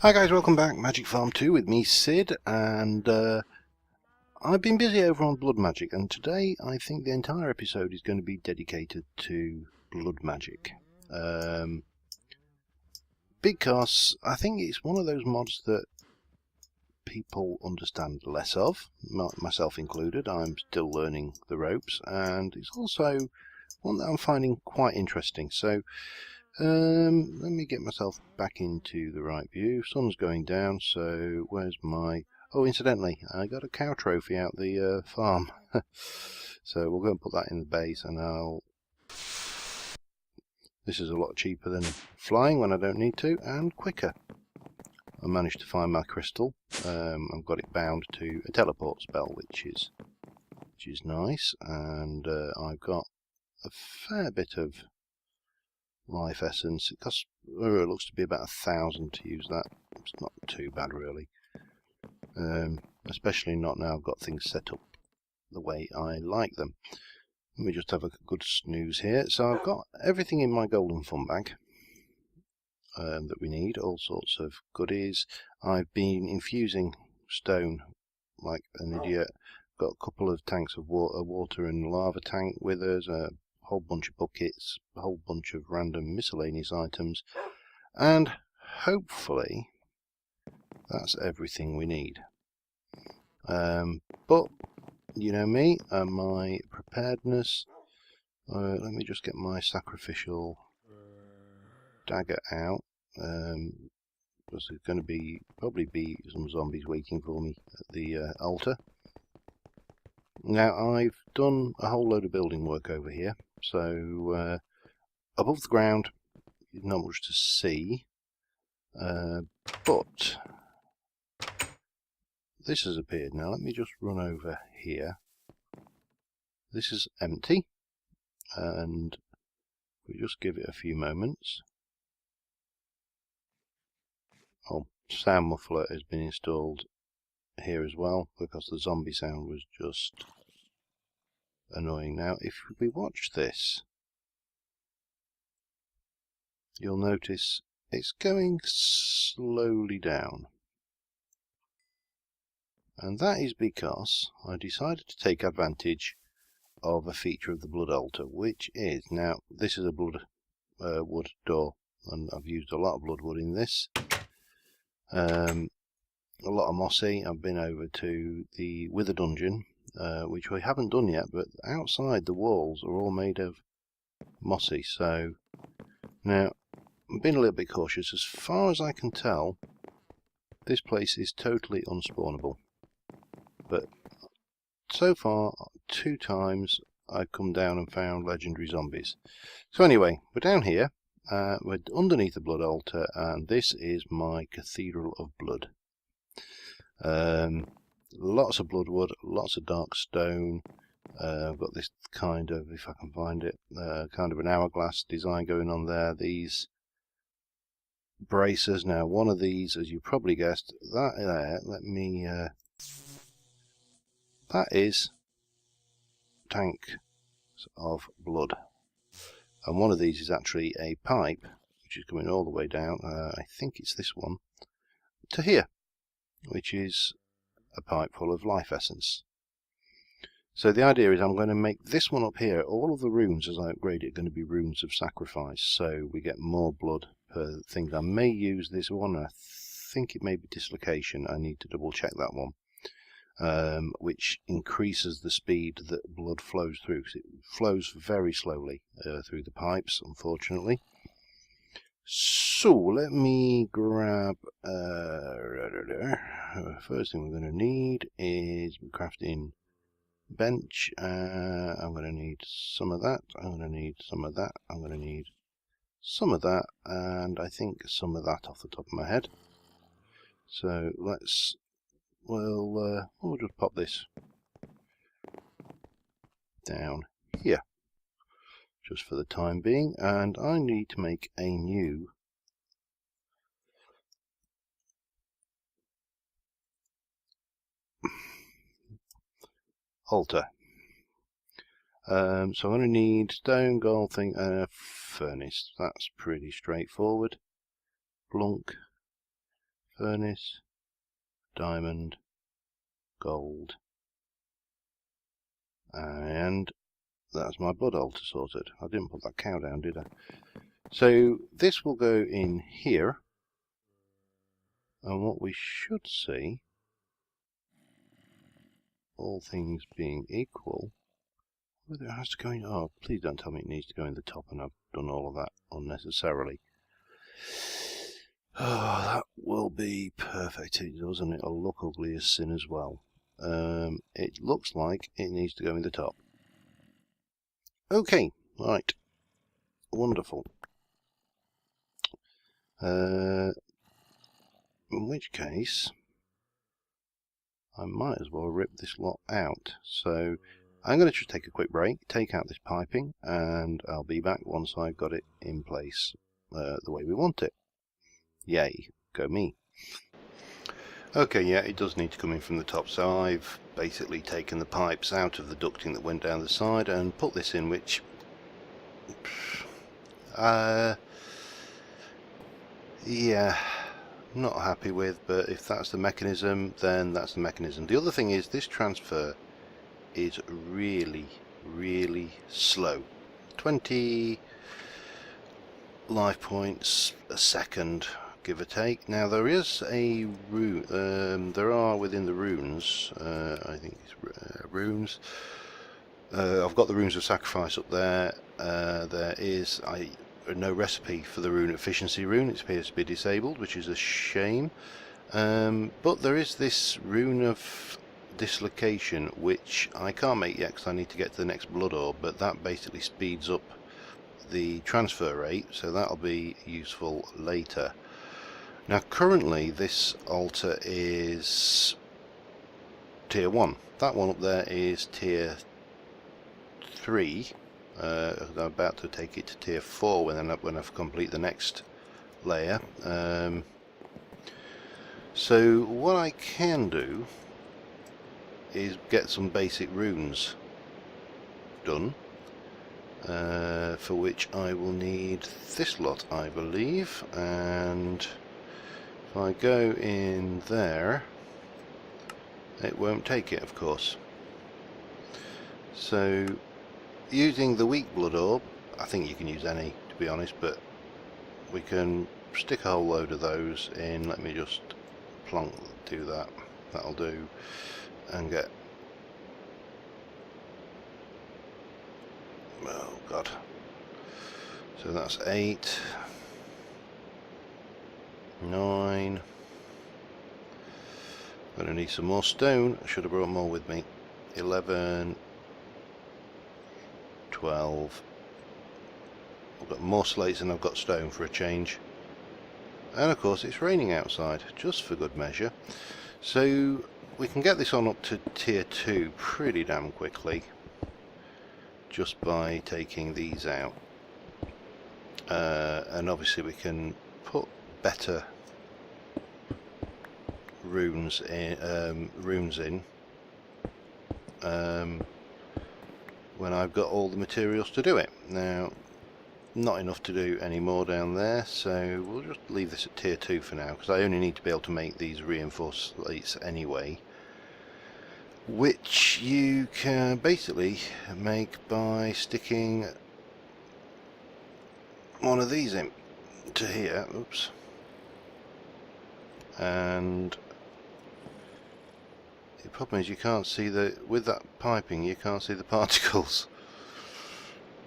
Hi guys, welcome back. Magic Farm 2 with me, Sid, and I've been busy over on Blood Magic, and today I think the entire episode is going to be dedicated to Blood Magic. Because I think it's one of those mods that people understand less of, myself included. I'm still learning the ropes, and it's also one that I'm finding quite interesting. So let me get myself back into the right view. Sun's going down, so where's my... Oh, incidentally, I got a cow trophy out the farm. So we'll go and put that in the base, and I'll... This is a lot cheaper than flying when I don't need to, and quicker. I managed to find my crystal. I've got it bound to a teleport spell, which is nice, and I've got a fair bit of life essence. It costs, it looks to be about 1,000 to use that. It's not too bad really, especially not now I've got things set up the way I like them. Let me just have a good snooze here. So I've got everything in my golden fun bag that we need, all sorts of goodies. I've been infusing stone like an idiot. Got a couple of tanks of water and lava tank with us, a whole bunch of buckets, a whole bunch of random miscellaneous items, and hopefully that's everything we need. But you know me and my preparedness. Let me just get my sacrificial dagger out, because there's going to probably be some zombies waiting for me at the altar. Now I've done a whole load of building work over here, so above the ground not much to see, but this has appeared. Now let me just run over here. This is empty, and we just give it a few moments. Oh, sound muffler has been installed here as well, because the zombie sound was just annoying. Now if we watch this, you'll notice it's going slowly down, and that is because I decided to take advantage of a feature of the blood altar, which is, now this is a blood wood door, and I've used a lot of blood wood in this, a lot of mossy. I've been over to the Wither dungeon, which we haven't done yet, but outside the walls are all made of mossy. So now I'm being a little bit cautious. As far as I can tell, this place is totally unspawnable, but so far 2 times I've come down and found legendary zombies. So anyway, we're down here, we're underneath the blood altar, and this is my Cathedral of Blood. Lots of bloodwood, lots of dark stone. I've got this kind of, if I can find it, kind of an hourglass design going on there. These bracers, now one of these, as you probably guessed, that there, let me, that is tank of blood, and one of these is actually a pipe which is coming all the way down, I think it's this one, to here, which is a pipe full of life essence. So the idea is I'm going to make this one up here, all of the runes as I upgrade it are going to be runes of sacrifice, so we get more blood per thing. I may use this one, I think it may be dislocation, I need to double check that one. Which increases the speed that blood flows through, because it flows very slowly through the pipes, unfortunately. So let me grab, first thing we're going to need is crafting bench. I'm going to need some of that, I'm going to need some of that, I'm going to need some of that, and I think some of that off the top of my head. So let's... we'll just pop this down here, just for the time being, and I need to make a new altar. So I'm going to need stone, gold thing, and a furnace. That's pretty straightforward. Blunk, furnace, diamond, gold, and that's my blood altar sorted. I didn't put that cow down, did I? So this will go in here, and what we should see, all things being equal, whether it has to go in. Oh, please don't tell me it needs to go in the top, and I've done all of that unnecessarily. Oh, that will be perfect. It does, and it'll look ugly as sin as well. It looks like it needs to go in the top. Okay, right. Wonderful. In which case, I might as well rip this lot out. So I'm going to just take a quick break, take out this piping, and I'll be back once I've got it in place the way we want it. Yay, go me. Okay, yeah, it does need to come in from the top, so I've basically taken the pipes out of the ducting that went down the side and put this in, which yeah, not happy with, but if that's the mechanism, then that's the mechanism. The other thing is this transfer is really slow. 20 life points a second, give or take. Now there is a rune, there are within the runes, I think it's runes, I've got the runes of sacrifice up there. There is no recipe for the rune efficiency rune. It appears to be disabled, which is a shame. But there is this rune of dislocation, which I can't make yet because I need to get to the next blood orb, but that basically speeds up the transfer rate, so that'll be useful later. Now currently this altar is tier 1. That one up there is tier 3. I'm about to take it to tier 4 when I've complete the next layer. So what I can do is get some basic runes done, for which I will need this lot, I believe, and if I go in there, it won't take it, of course. So using the weak blood orb, I think you can use any, to be honest, but we can stick a whole load of those in. Let me just plonk, do that, that'll do, and get, oh god, so that's 8, 9, gonna need some more stone, I should have brought more with me, 11, 12, I've got more slates than I've got stone for a change, and of course it's raining outside, just for good measure, so we can get this on up to tier 2 pretty damn quickly, just by taking these out, and obviously we can put better runes in, when I've got all the materials to do it. Now, not enough to do any more down there, so we'll just leave this at tier 2 for now, because I only need to be able to make these reinforced slates anyway, which you can basically make by sticking one of these in to here, oops, and the problem is you can't see with that piping you can't see the particles,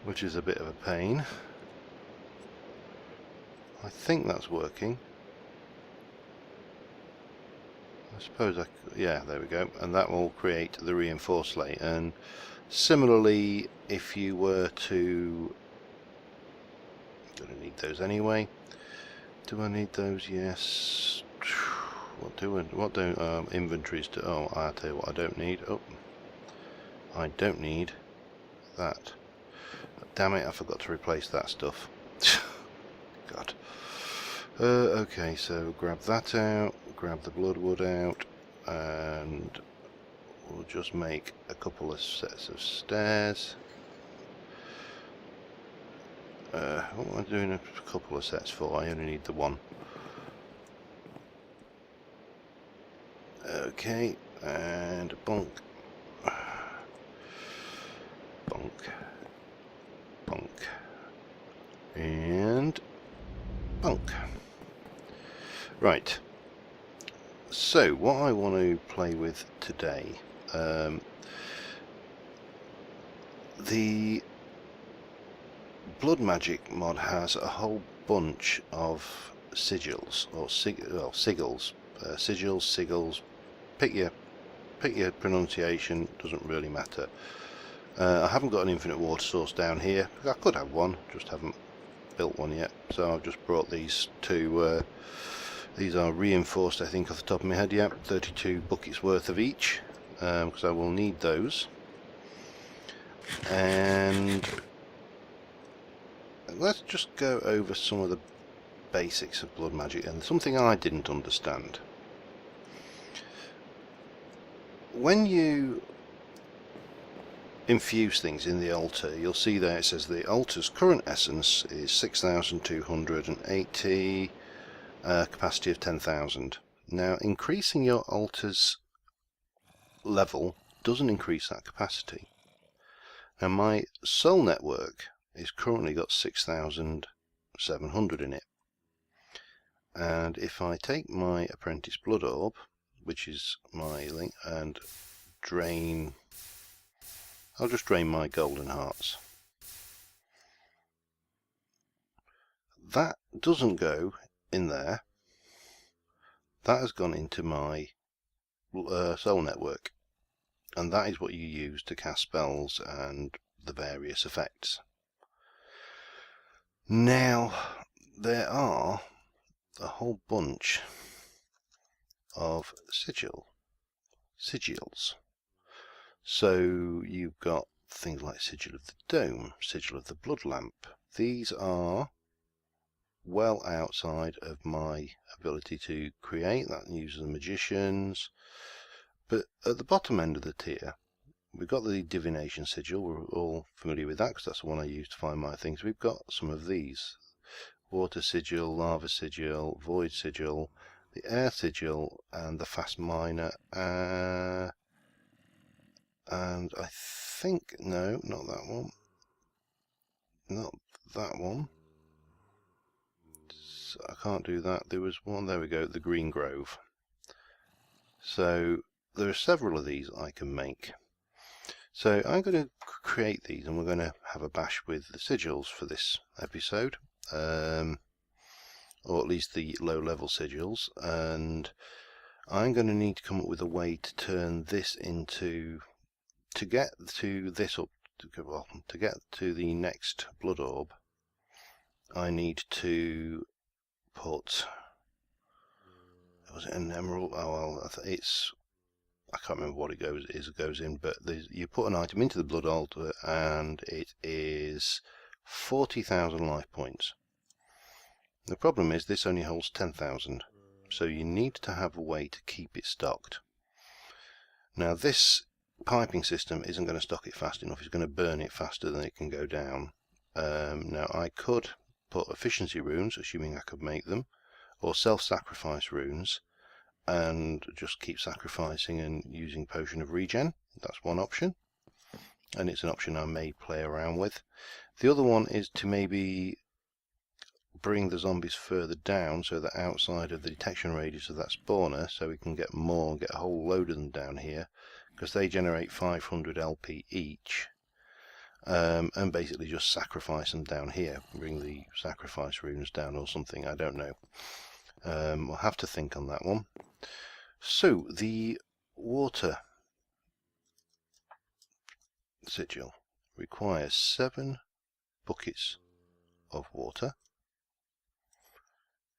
which is a bit of a pain. I think that's working. I suppose yeah, there we go, and that will create the reinforced slate. And similarly, if you were to, I'm gonna need those anyway. Do I need those? Yes. What do inventories do? Oh, I'll tell you what I don't need. Oh, I don't need that. Damn it, I forgot to replace that stuff. God. Okay, so grab that out, grab the bloodwood out, and we'll just make a couple of sets of stairs. What am I doing a couple of sets for? I only need the one. Okay, and bonk, bonk, bonk, and bonk. Right, so what I want to play with today, the Blood Magic mod has a whole bunch of sigils, or sigils, sigils, sigils, pick your pronunciation, doesn't really matter. I haven't got an infinite water source down here. I could have one, just haven't built one yet, so I've just brought these two. These are reinforced, I think, off the top of my head. Yeah, 32 buckets worth of each, because I will need those. And let's just go over some of the basics of blood magic and something I didn't understand. When you infuse things in the altar, you'll see there it says the altar's current essence is 6,280, capacity of 10,000. Now, increasing your altar's level doesn't increase that capacity. Now, my soul network is currently got 6,700 in it, and if I take my apprentice blood orb, which is my link, and drain, I'll just drain my golden hearts. That doesn't go in there. That has gone into my soul network, and that is what you use to cast spells and the various effects. Now, there are a whole bunch of sigils. So you've got things like Sigil of the Dome, Sigil of the Blood Lamp. These are well outside of my ability to create. That uses the magicians. But at the bottom end of the tier, we've got the Divination Sigil. We're all familiar with that because that's the one I use to find my things. We've got some of these: Water Sigil, Lava Sigil, Void Sigil, the Air Sigil, and the Fast Miner. And I think, no, not that one. Not that one. So I can't do that. There was one, there we go, the Green Grove. So there are several of these I can make. So I'm going to create these, and we're going to have a bash with the sigils for this episode. Or at least the low level sigils. And I'm going to need to come up with a way to turn this into, to get to this up, to get to the next blood orb, I need to put, was it an emerald? Oh well, it's, I can't remember what it goes in, but you put an item into the blood altar and it is 40,000 life points. The problem is this only holds 10,000, so you need to have a way to keep it stocked. Now this piping system isn't going to stock it fast enough. It's going to burn it faster than it can go down. Now I could put efficiency runes, assuming I could make them, or self-sacrifice runes, and just keep sacrificing and using potion of regen. That's one option, and it's an option I may play around with. The other one is to maybe bring the zombies further down, so that outside of the detection radius of that spawner, so we can get more, get a whole load of them down here, because they generate 500 LP each, and basically just sacrifice them down here, bring the sacrifice runes down or something, I don't know. We'll have to think on that one. So the water sigil requires 7 buckets of water,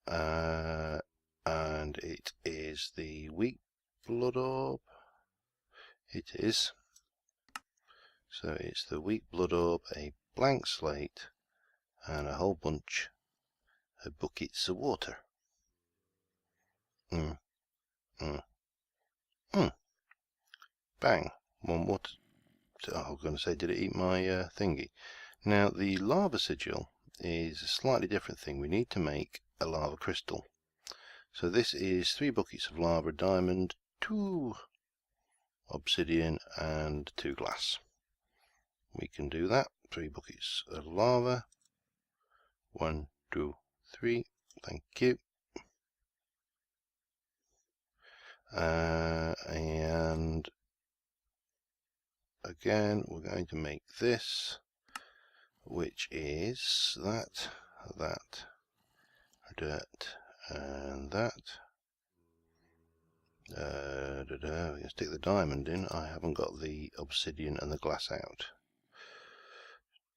and it is the weak blood orb. It is. So it's the weak blood orb, a blank slate, and a whole bunch of buckets of water. Bang. One water. I was going to say, did it eat my thingy? Now the lava sigil is a slightly different thing. We need to make a lava crystal. So this is 3 buckets of lava diamond, 2 obsidian and 2 glass. We can do that. 3 buckets of lava. 1, 2, 3. Thank you. And again, we're going to make this, which is that, dirt, and that. Let's stick the diamond in. I haven't got the obsidian and the glass out.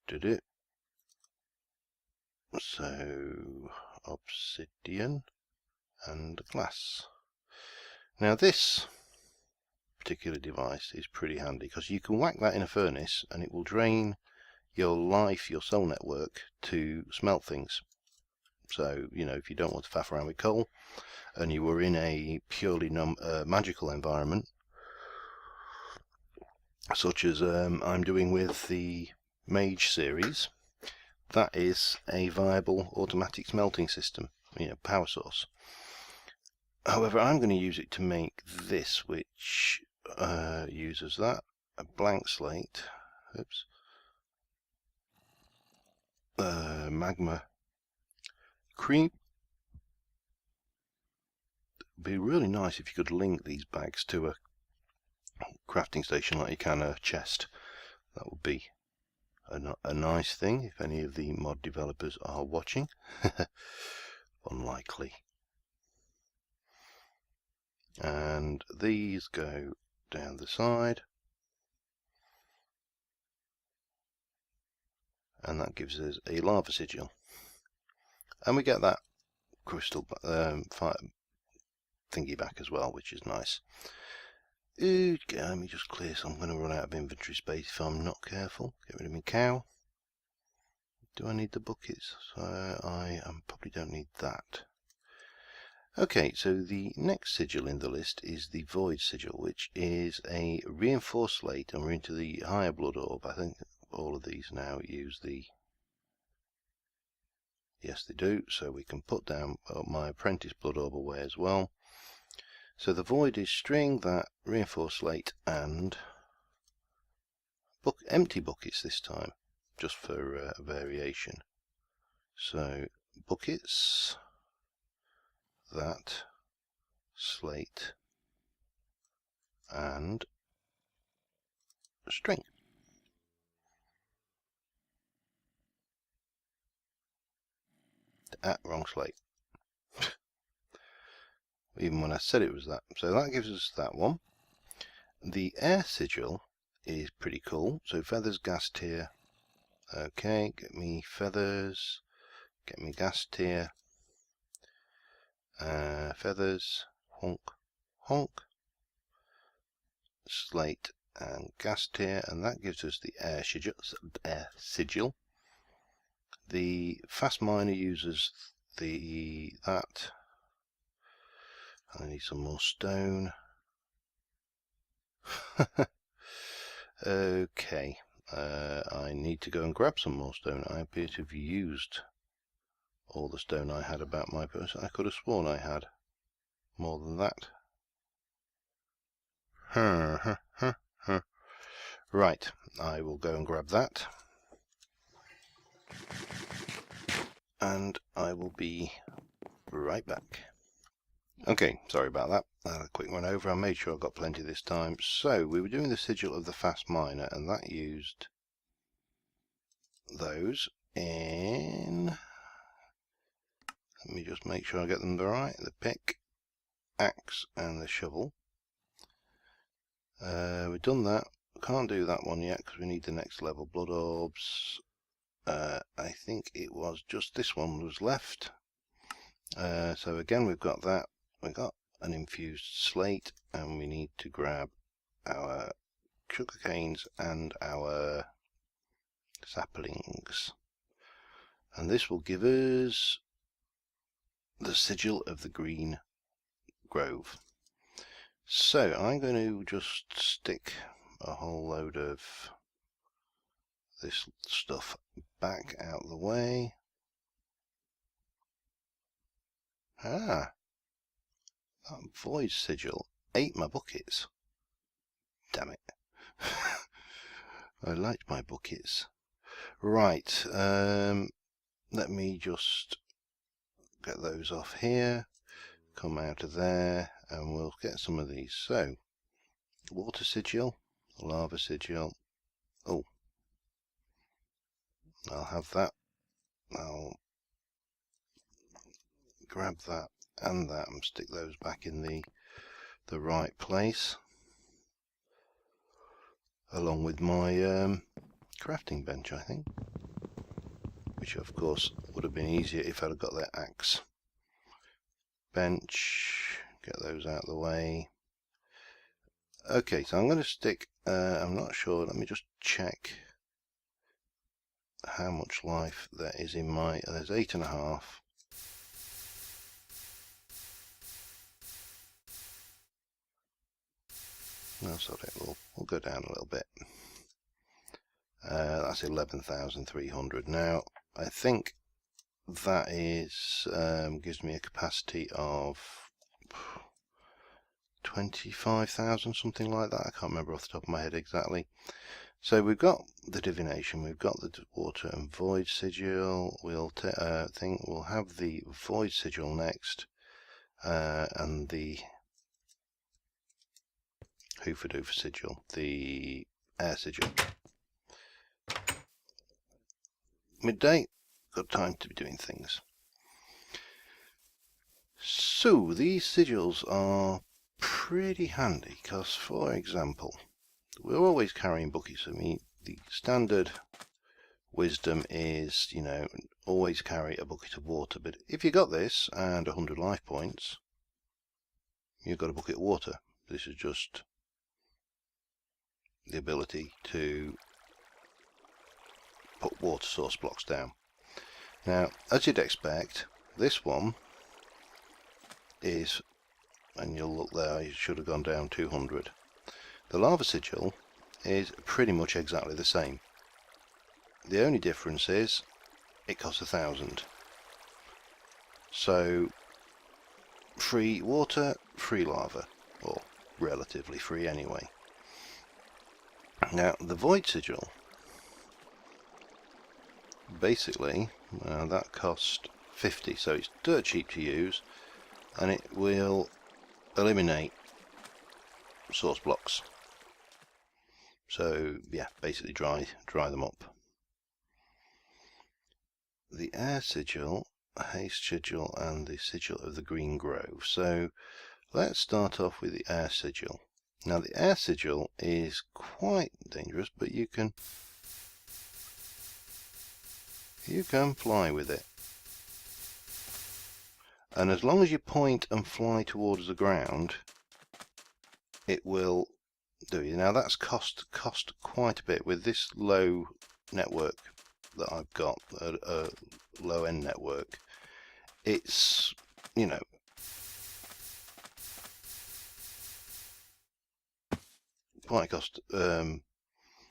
Did it? So, obsidian and glass. Now this particular device is pretty handy because you can whack that in a furnace and it will drain your cell network to smelt things. So, you know, if you don't want to faff around with coal and you were in a purely magical environment, such as I'm doing with the Mage series, that is a viable automatic smelting system, you know, power source. However, I'm going to use it to make this, which uses that, a blank slate, magma cream. It'd be really nice if you could link these bags to a crafting station like you can a chest. That would be a nice thing if any of the mod developers are watching. Unlikely. And these go down the side, and that gives us a lava sigil, and we get that crystal fire thingy back as well, which is nice. Okay, let me just clear, so I'm going to run out of inventory space if I'm not careful. Get rid of my cow. Do I need the buckets? I probably don't need that. Okay, so the next sigil in the list is the Void Sigil, which is a reinforced slate, and we're into the higher blood orb. I think all of these now use the... Yes, they do, so we can put down my apprentice blood orb away as well. So the Void is string, that, reinforced slate, and empty buckets this time, just for a variation. So buckets, that, slate, and string. Wrong slate. Even when I said it was that. So that gives us that one. The air sigil is pretty cool. So feathers, gas tier. Okay, get me feathers. Get me gas tier. Feathers. Honk. Honk. Slate and gas tier. And that gives us the air sigil. The fast miner uses that. I need some more stone. Okay, I need to go and grab some more stone. I appear to have used all the stone I had about my person. I could have sworn I had more than that. Right, I will go and grab that. And I will be right back. Okay, sorry about that. I had a quick run over. I made sure I got plenty this time. So, we were doing the sigil of the fast miner, and that used those in... Let me just make sure I get them right. The pick, axe, and the shovel. We've done that. Can't do that one yet because we need the next level. Blood orbs. I think it was just this one was left. So again, we've got that. We've got an infused slate, and we need to grab our sugar canes and our saplings. And this will give us the sigil of the green grove. So I'm going to just stick a whole load of this stuff back out of the way. That void sigil ate my buckets. Damn it. I liked my buckets. Right, let me just get those off here, come out of there, and we'll get some of these. So, water sigil, lava sigil. Oh, I'll have that. I'll grab that and that and stick those back in the right place, along with my crafting bench, I think, which of course would have been easier if I'd have got that axe. Bench, get those out of the way. Okay, so I'm going to stick, I'm not sure, let me just check how much life there is in my, there's 8.5. No, sorry, we'll go down a little bit. That's 11,300. Now, I think that is gives me a capacity of 25,000, something like that. I can't remember off the top of my head exactly. So we've got the divination, we've got the water and void sigil. We'll we'll have the void sigil next, and the hoofa-doofa sigil, the air sigil. Midday, got time to be doing things. So these sigils are pretty handy because, for example, we're always carrying buckets. I mean, the standard wisdom is, you know, always carry a bucket of water. But if you got this and 100 life points, you've got a bucket of water. This is just the ability to put water source blocks down. Now, as you'd expect, this one is, and you'll look there, you should have gone down 200. The lava sigil is pretty much exactly the same. The only difference is it costs 1,000. So free water, free lava, or relatively free anyway. Now the void sigil, basically that cost 50, so it's dirt cheap to use, and it will eliminate source blocks. So yeah, basically dry them up. The air sigil, haste sigil, and the sigil of the green grove. So let's start off with the air sigil. Now the air sigil is quite dangerous, but you can fly with it. And as long as you point and fly towards the ground, it will do you. Now that's cost quite a bit with this low network that I've got, a low end network. It's, you know, quite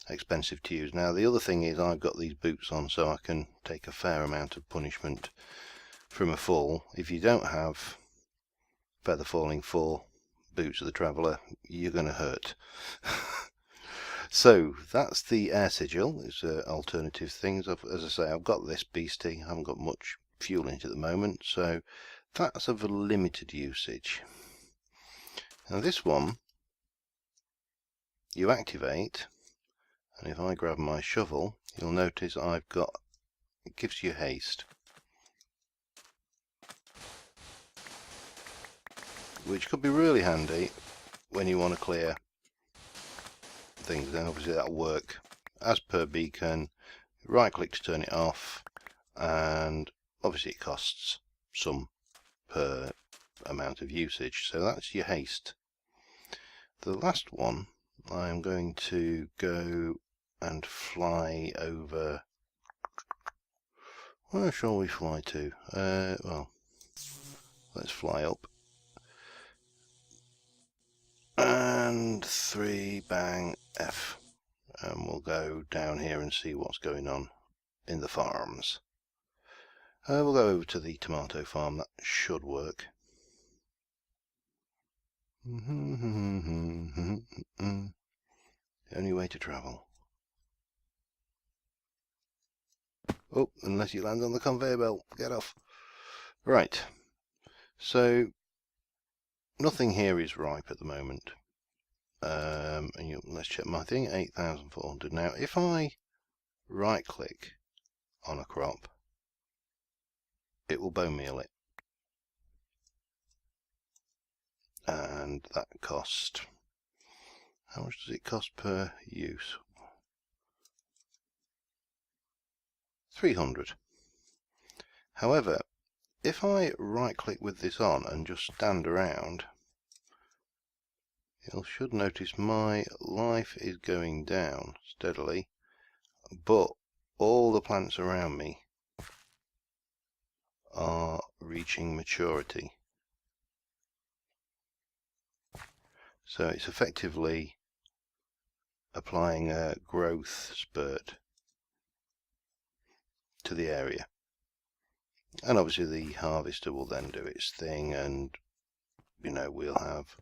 expensive to use. Now the other thing is I've got these boots on, so I can take a fair amount of punishment from a fall. If you don't have feather falling 4 boots of the traveller, you're going to hurt. So that's the air sigil. It's alternative things. As I say, I've got this beastie. I haven't got much fuel in it at the moment, so that's of a limited usage. Now this one you activate, and if I grab my shovel, you'll notice I've got, it gives you haste, which could be really handy when you want to clear things. Then obviously that'll work as per beacon. Right click to turn it off, and obviously it costs some per amount of usage. So that's your haste. The last one, I'm going to go and fly over. Where shall we fly to? Well, let's fly up. And 3 bang F, and we'll go down here and see what's going on in the farms. We'll go over to the tomato farm. That should work. The only way to travel. Oh, unless you land on the conveyor belt. Get off. Right. So, nothing here is ripe at the moment. Let's check my thing. 8,400. Now, if I right-click on a crop, it will bone meal it. And that cost... How much does it cost per use? 300. However, if I right click with this on and just stand around, you should notice my life is going down steadily, but all the plants around me are reaching maturity. So it's effectively applying a growth spurt to the area. And obviously the harvester will then do its thing, and we'll have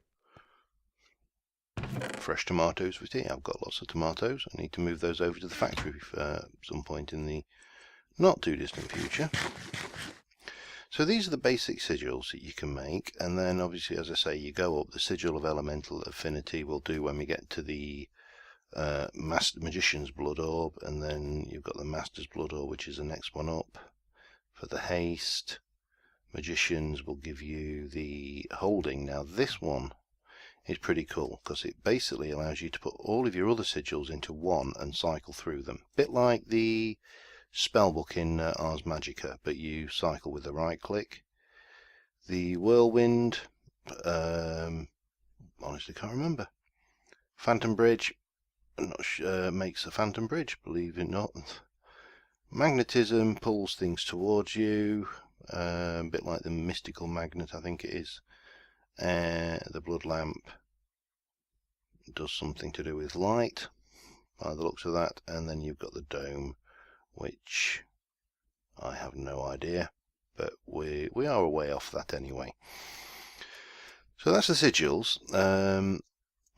fresh tomatoes with it. I've got lots of tomatoes. I need to move those over to the factory at some point in the not too distant future. So these are the basic sigils that you can make, and then obviously, as I say, you go up. The sigil of elemental affinity will do when we get to the Magician's Blood Orb, and then you've got the Master's Blood Orb, which is the next one up. For the haste, Magicians will give you the holding. Now this one is pretty cool because it basically allows you to put all of your other sigils into one and cycle through them. Bit like the spellbook in Ars Magica, but you cycle with the right click. The Whirlwind, honestly can't remember. Phantom Bridge, makes a Phantom Bridge, believe it or not. Magnetism pulls things towards you, a bit like the mystical magnet, I think it is. The blood lamp does something to do with light, by the looks of that. And then you've got the dome, which I have no idea, but we are a way off that anyway. So that's the sigils.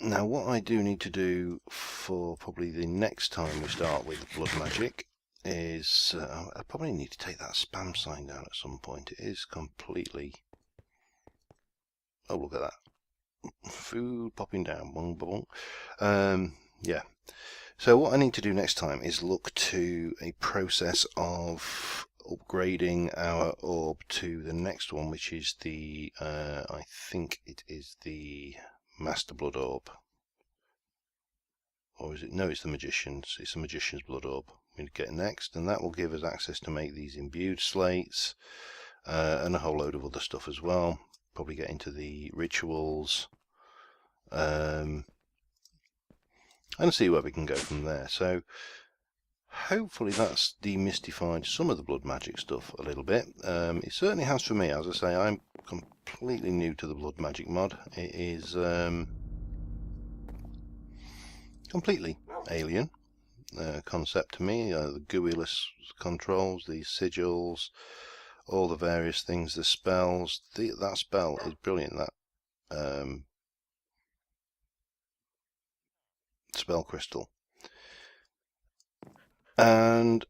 Now what I do need to do for probably the next time we start with blood magic is I probably need to take that spam sign down at some point. It is completely... Oh, look at that. Food popping down. Bong, bong. Yeah. So what I need to do next time is look to a process of upgrading our orb to the next one, which is the, I think it is the Master Blood Orb. Or is it? No, it's the Magician's. It's the Magician's Blood Orb we get next, and that will give us access to make these imbued slates and a whole load of other stuff as well. Probably get into the rituals and see where we can go from there. So hopefully that's demystified some of the blood magic stuff a little bit. It certainly has for me. As I say, I'm completely new to the blood magic mod. It is completely alien concept to me. The GUI-less controls, these sigils, all the various things, the spells. That spell is brilliant. That spell crystal, and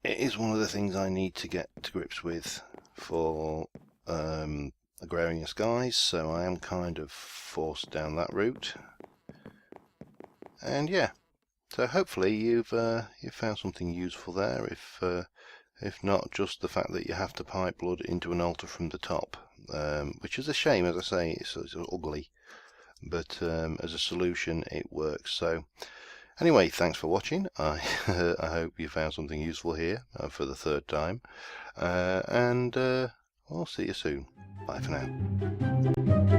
it is one of the things I need to get to grips with for Agrarian Skies, so I am kind of forced down that route. And yeah, so hopefully you've found something useful there. If not, just the fact that you have to pipe blood into an altar from the top, which is a shame. As I say, it's ugly, but as a solution it works. So anyway, thanks for watching. I hope you found something useful here for the third time, and I'll see you soon. Bye for now.